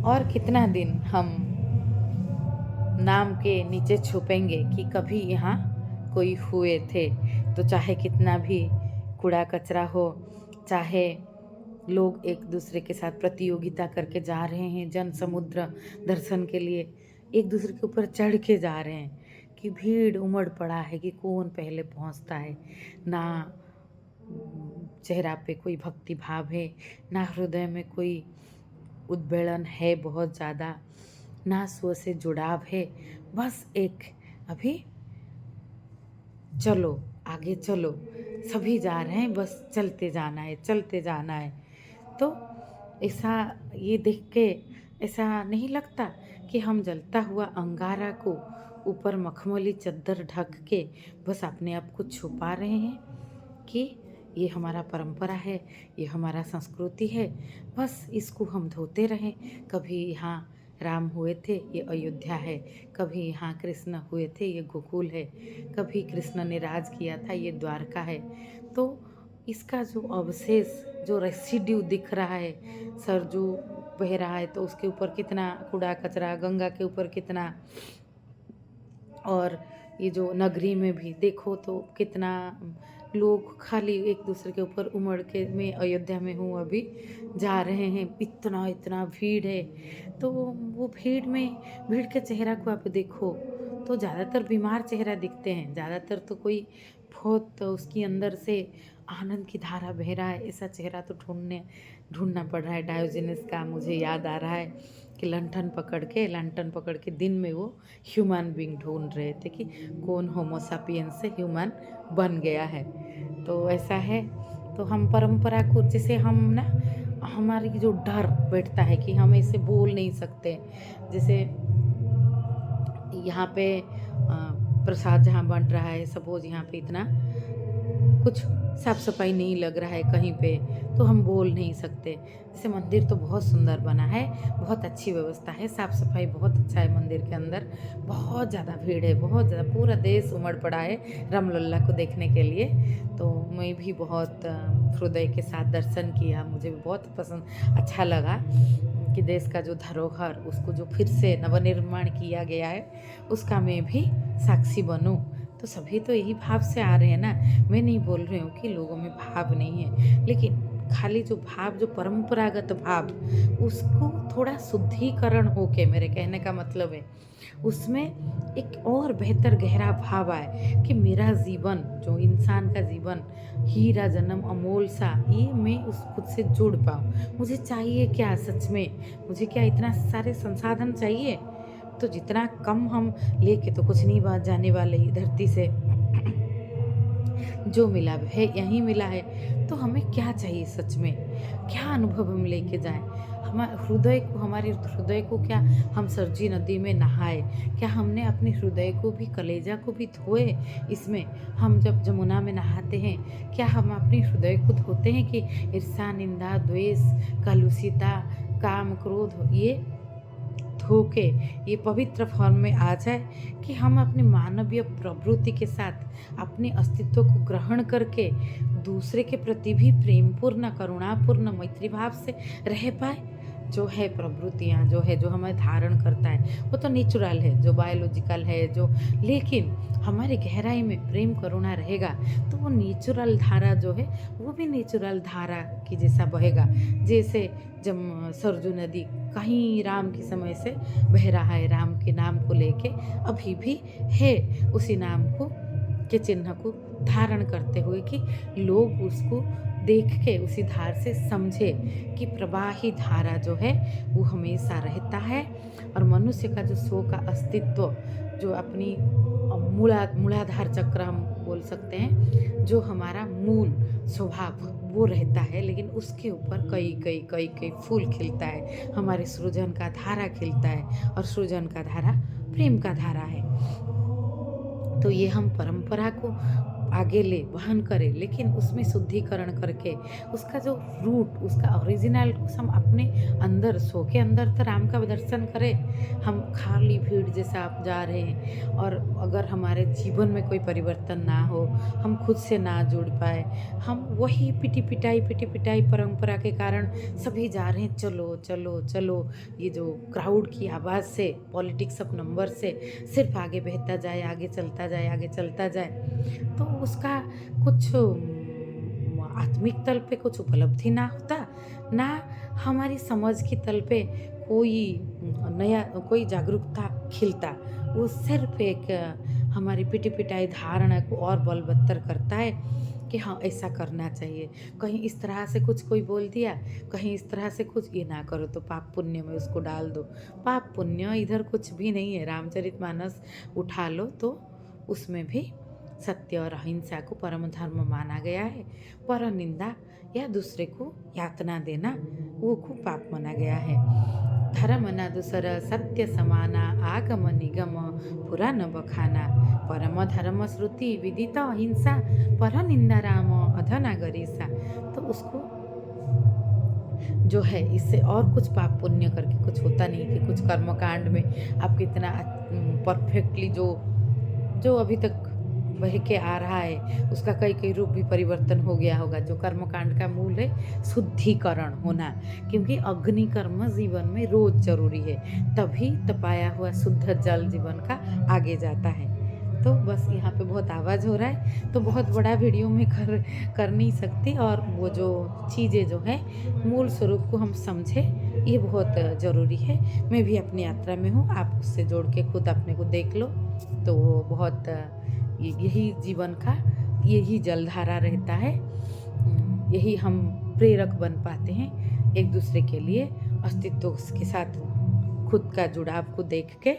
और कितना दिन हम नाम के नीचे छुपेंगे कि कभी यहाँ कोई हुए थे। तो चाहे कितना भी कूड़ा कचरा हो, चाहे लोग एक दूसरे के साथ प्रतियोगिता करके जा रहे हैं जन समुद्र दर्शन के लिए, एक दूसरे के ऊपर चढ़ के जा रहे हैं कि भीड़ उमड़ पड़ा है कि कौन पहले पहुंचता है। ना चेहरा पे कोई भक्ति भाव है, ना हृदय में कोई उद्वेलन है बहुत ज़्यादा, ना स्व से जुड़ाव है। बस एक अभी चलो, आगे चलो, सभी जा रहे हैं, बस चलते जाना है, चलते जाना है। तो ऐसा ये देख के ऐसा नहीं लगता कि हम जलता हुआ अंगारा को ऊपर मखमली चद्दर ढक के बस अपने आप को छुपा रहे हैं कि ये हमारा परंपरा है, ये हमारा संस्कृति है, बस इसको हम धोते रहें। कभी यहाँ राम हुए थे, ये अयोध्या है। कभी यहाँ कृष्ण हुए थे, ये गोकुल है। कभी कृष्ण ने राज किया था, ये द्वारका है। तो इसका जो अवशेष, जो रेसिड्यू दिख रहा है, सरजू बह रहा है तो उसके ऊपर कितना कूड़ा कचरा, गंगा के ऊपर कितना, और ये जो नगरी में भी देखो तो कितना लोग खाली एक दूसरे के ऊपर उमड़ के, मैं अयोध्या में हूँ अभी, जा रहे हैं, इतना इतना भीड़ है। तो वो भीड़ के चेहरा को आप देखो तो ज़्यादातर बीमार चेहरा दिखते हैं, ज़्यादातर तो कोई बहुत तो उसकी अंदर से आनंद की धारा बह रहा है, ऐसा चेहरा तो ढूंढना पड़ रहा है। डायोजनीस का मुझे याद आ रहा है कि लंठन पकड़ के दिन में वो ह्यूमन बीइंग ढूंढ रहे थे कि कौन होमोसापियंस से ह्यूमन बन गया है। तो ऐसा है। तो हम परंपरा को, जैसे हम ना, हमारी जो डर बैठता है कि हम ऐसे बोल नहीं सकते, जैसे यहाँ पे प्रसाद जहाँ बंट रहा है, सपोज यहाँ पे इतना कुछ साफ सफाई नहीं लग रहा है कहीं पे, तो हम बोल नहीं सकते। जैसे मंदिर तो बहुत सुंदर बना है, बहुत अच्छी व्यवस्था है, साफ सफाई बहुत अच्छा है मंदिर के अंदर, बहुत ज़्यादा भीड़ है, बहुत ज़्यादा, पूरा देश उमड़ पड़ा है रामलल्ला को देखने के लिए। तो मैं भी बहुत हृदय के साथ दर्शन किया, मुझे भी बहुत पसंद, अच्छा लगा कि देश का जो धरोहर, उसको जो फिर से नवनिर्माण किया गया है, उसका मैं भी साक्षी बनूं। तो सभी तो यही भाव से आ रहे हैं ना। मैं नहीं बोल रही हूँ कि लोगों में भाव नहीं है, लेकिन खाली जो भाव, जो परंपरागत भाव, उसको थोड़ा शुद्धिकरण होके, मेरे कहने का मतलब है, उसमें एक और बेहतर गहरा भाव आए कि मेरा जीवन, जो इंसान का जीवन हीरा जन्म अमोल सा, ये मैं उस खुद से जुड़ पाऊँ। मुझे चाहिए क्या सच में, मुझे क्या इतना सारे संसाधन चाहिए? तो जितना कम हम लेके तो कुछ नहीं बात जाने वाले ही धरती से। जो मिला है यहीं मिला है, तो हमें क्या चाहिए सच में, क्या अनुभव हम लेके जाएं? हमारे हृदय को क्या हम सरजी नदी में नहाए? क्या हमने अपने हृदय को भी, कलेजा को भी धोए? इसमें हम जब जमुना में नहाते हैं, क्या हम अपने हृदय को धोते हैं कि ईर्ष्या, निंदा, द्वेष, कलुषिता, काम, क्रोध, ये धो के ये पवित्र फॉर्म में आ जाए कि हम अपने मानवीय प्रवृत्ति के साथ अपने अस्तित्व को ग्रहण करके दूसरे के प्रति भी प्रेमपूर्ण, करुणापूर्ण, मैत्री भाव से रह पाए। जो है प्रवृत्तियाँ, जो है, जो हमें धारण करता है, वो तो नेचुरल है, जो बायोलॉजिकल है, जो, लेकिन हमारी गहराई में प्रेम करुणा रहेगा तो वो नेचुरल धारा जो है, वो भी नेचुरल धारा की जैसा बहेगा। जैसे जब सरजू नदी कहीं राम के समय से बह रहा है, राम के नाम को लेके अभी भी है, उसी नाम को के चिन्ह को धारण करते हुए कि लोग उसको देख के उसी धार से समझे कि प्रवाही धारा जो है वो हमेशा रहता है। और मनुष्य का जो सो का अस्तित्व, जो अपनी मूलाधार चक्र हम बोल सकते हैं, जो हमारा मूल स्वभाव वो रहता है, लेकिन उसके ऊपर कई कई कई कई फूल खिलता है, हमारे सृजन का धारा खिलता है, और सृजन का धारा प्रेम का धारा है। तो ये हम परंपरा को आगे ले, वहन करे, लेकिन उसमें शुद्धिकरण करके उसका जो रूट, उसका ओरिजिनल हम अपने अंदर सो के अंदर तो राम का दर्शन करें। हम खाली भीड़ जैसा आप जा रहे हैं और अगर हमारे जीवन में कोई परिवर्तन ना हो, हम खुद से ना जुड़ पाए, हम वही पिटी पिटाई परंपरा के कारण सभी जा रहे हैं, चलो चलो चलो, ये जो क्राउड की आवाज़ से, पॉलिटिक्स ऑफ नंबर से सिर्फ आगे बहता जाए, आगे चलता जाए, आगे चलता जाए, तो उसका कुछ आत्मिक तल पे कुछ उपलब्धि ना होता, ना हमारी समझ की तल पे कोई नया कोई जागरूकता खिलता। वो सिर्फ एक हमारी पिटी-पिटाई धारणा को और बलवत्तर करता है कि हाँ, ऐसा करना चाहिए। कहीं इस तरह से कुछ कोई बोल दिया, कहीं इस तरह से कुछ, ये ना करो तो पाप पुण्य में उसको डाल दो। पाप पुण्य इधर कुछ भी नहीं है। रामचरितमानस उठा लो तो उसमें भी सत्य और अहिंसा को परम धर्म माना गया है। पर निंदा या दूसरे को यातना देना, वो खूब पाप माना गया है। धर्म न दूसर सत्य समाना, आगम निगम पुराण बखाना, परम धर्म श्रुति विदित अहिंसा, पर निंदा राम अधना गरीसा। तो उसको जो है, इससे और कुछ पाप पुण्य करके कुछ होता नहीं कि कुछ कर्मकांड में आप कितना परफेक्टली जो जो अभी तक बह के आ रहा है, उसका कई-कई रूप भी परिवर्तन हो गया होगा। जो कर्मकांड का मूल है शुद्धिकरण होना, क्योंकि अग्नि कर्म जीवन में रोज़ ज़रूरी है, तभी तपाया हुआ शुद्ध जल जीवन का आगे जाता है। तो बस यहाँ पे बहुत आवाज़ हो रहा है, तो बहुत बड़ा वीडियो में कर नहीं सकती, और वो जो चीज़ें जो हैं, मूल स्वरूप को हम समझें, ये बहुत ज़रूरी है। मैं भी अपनी यात्रा में हूँ, आप उससे जोड़ के खुद अपने को देख लो, तो वो बहुत यही जीवन का यही जलधारा रहता है। यही हम प्रेरक बन पाते हैं एक दूसरे के लिए, अस्तित्व के साथ खुद का जुड़ाव को देख के।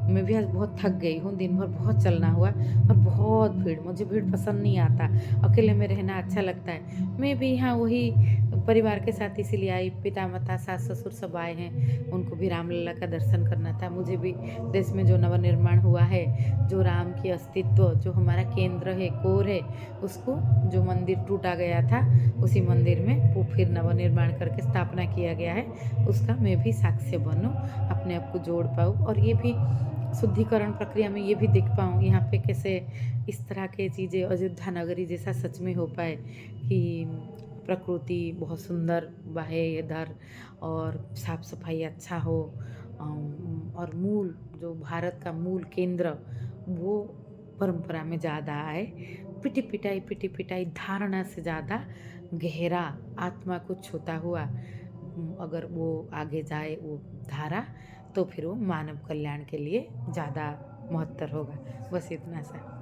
मैं भी आज बहुत थक गई हूँ, दिन भर बहुत चलना हुआ और बहुत भीड़, मुझे भीड़ पसंद नहीं आता, अकेले में रहना अच्छा लगता है। मैं भी यहाँ वही परिवार के साथ इसीलिए आई, पिता-माता, सास-ससुर सब आए हैं, उनको भी रामलला का दर्शन करना था। मुझे भी देश में जो नवनिर्माण हुआ है, जो राम की अस्तित्व, जो हमारा केंद्र है, कोर है, उसको, जो मंदिर टूटा गया था, उसी मंदिर में वो फिर नवनिर्माण करके स्थापना किया गया है, उसका मैं भी साक्ष्य बनूँ, अपने आप को जोड़ पाऊँ, और ये भी शुद्धिकरण प्रक्रिया में ये भी देख पाऊँ यहाँ पे कैसे इस तरह के चीज़ें अयोध्या नगरी जैसा सच में हो पाए, कि प्रकृति बहुत सुंदर बहे इधर, और साफ सफाई अच्छा हो, और मूल जो भारत का मूल केंद्र, वो परंपरा में ज़्यादा आए। पिटी पिटाई धारणा से ज़्यादा गहरा आत्मा को छूता हुआ अगर वो आगे जाए वो धारा, तो फिर वो मानव कल्याण के लिए ज़्यादा महत्तर होगा। बस इतना सा।